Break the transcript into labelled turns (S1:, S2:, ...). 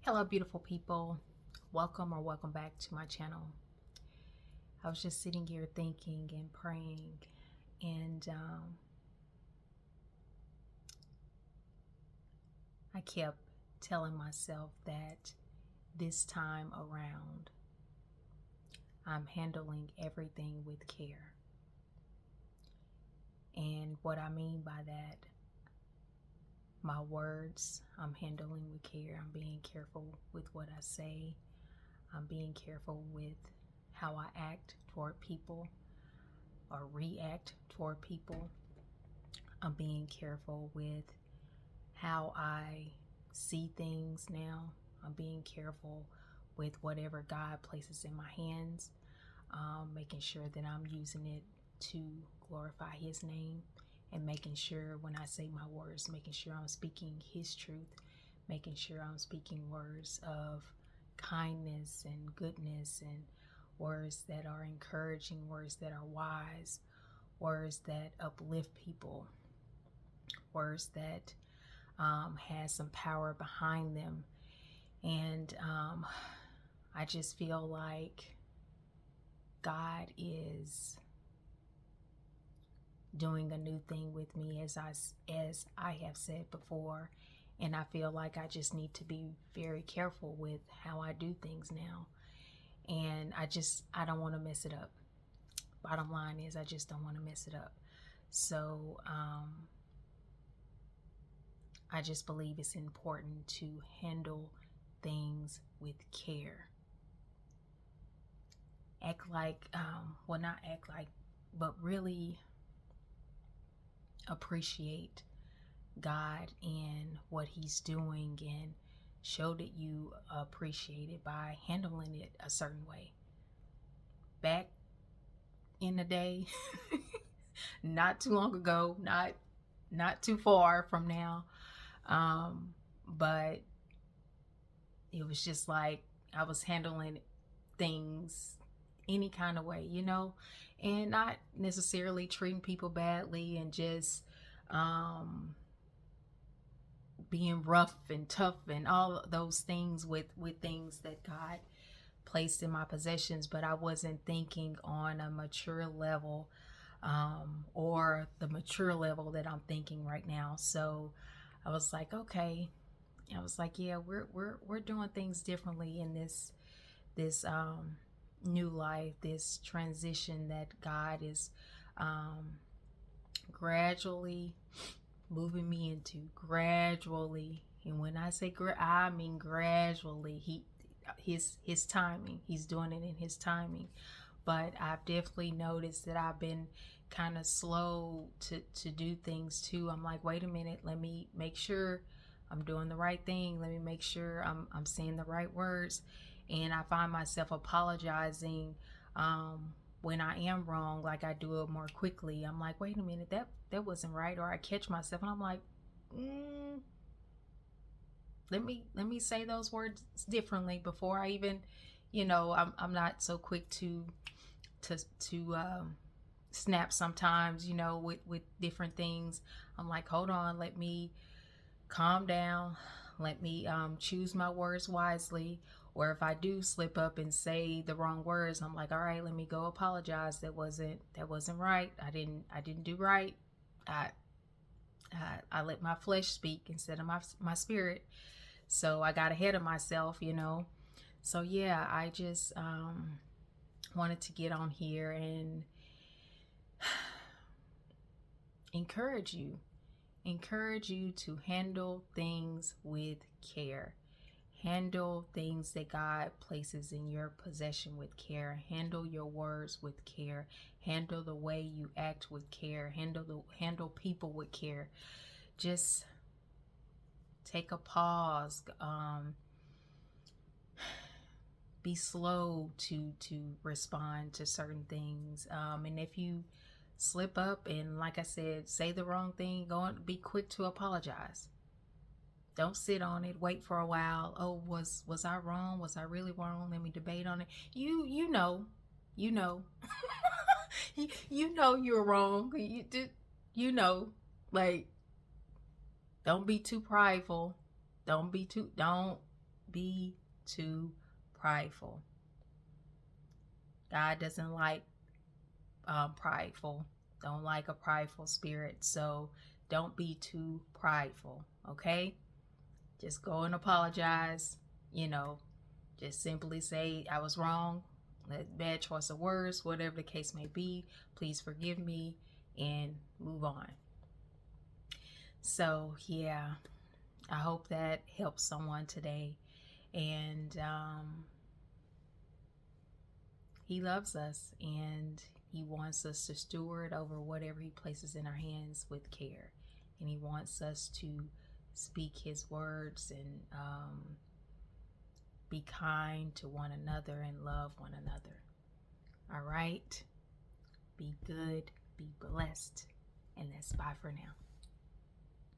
S1: Hello, beautiful people. Welcome back to my channel. I was just sitting here thinking and praying, and I kept telling myself that this time around, I'm handling everything with care. And what I mean by that, my words, I'm handling with care. I'm being careful with what I say. I'm being careful with how I act toward people or react toward people. I'm being careful with how I see things now. I'm being careful with whatever God places in my hands, making sure that I'm using it to glorify His name, and making sure when I say my words, making sure I'm speaking His truth, making sure I'm speaking words of kindness and goodness, and words that are encouraging, words that are wise, words that uplift people, words that has some power behind them. And I just feel like God is doing a new thing with me, as I have said before, and I feel like I just need to be very careful with how I do things now. And I don't want to mess it up. Bottom line is, I just don't want to mess it up. So I just believe it's important to handle things with care. Act like, well, not act like, but really appreciate God and what He's doing, and show that you appreciate it by handling it a certain way. Back in the day, not too long ago, not too far from now, but it was just like I was handling things any kind of way, and not necessarily treating people badly, and just being rough and tough and all those things with things that God placed in my possessions. But I wasn't thinking on a mature level, or the mature level that I'm thinking right now. So I was like, okay. I was like, yeah, we're doing things differently in this new life, this transition that God is gradually moving me into. Gradually, and when I say I mean gradually. His timing, He's doing it in His timing. But I've definitely noticed that I've been kind of slow to do things too. I'm like, wait a minute, let me make sure I'm doing the right thing. Let me make sure I'm saying the right words. And I find myself apologizing when I am wrong, like I do it more quickly. I'm like, wait a minute, that wasn't right. Or I catch myself and I'm like, let me say those words differently before I even, I'm not so quick to snap sometimes, with different things. I'm like, hold on, let me calm down. Let me choose my words wisely. Or if I do slip up and say the wrong words, I'm like, all right, let me go apologize. That wasn't right. I didn't do right. I let my flesh speak instead of my spirit. So I got ahead of myself, So yeah, I just wanted to get on here and encourage you to handle things with care. Handle things that God places in your possession with care. Handle your words with care. Handle the way you act with care. Handle people with care. Just take a pause. Be slow to respond to certain things. And if you slip up and, like I said, say the wrong thing, go and be quick to apologize. Don't sit on it. Wait for a while. Oh, was I wrong? Was I really wrong? Let me debate on it. You know, you know, you know you're wrong. Like, don't be too prideful. Don't be too prideful. God doesn't like prideful. Don't like a prideful spirit. So don't be too prideful, okay? Just go and apologize. Just simply say, I was wrong. Bad choice of words, whatever the case may be. Please forgive me and move on. So, yeah, I hope that helps someone today. And He loves us, and He wants us to steward over whatever He places in our hands with care. And He wants us to speak His words and be kind to one another and love one another. All right? Be good, be blessed, and that's bye for now.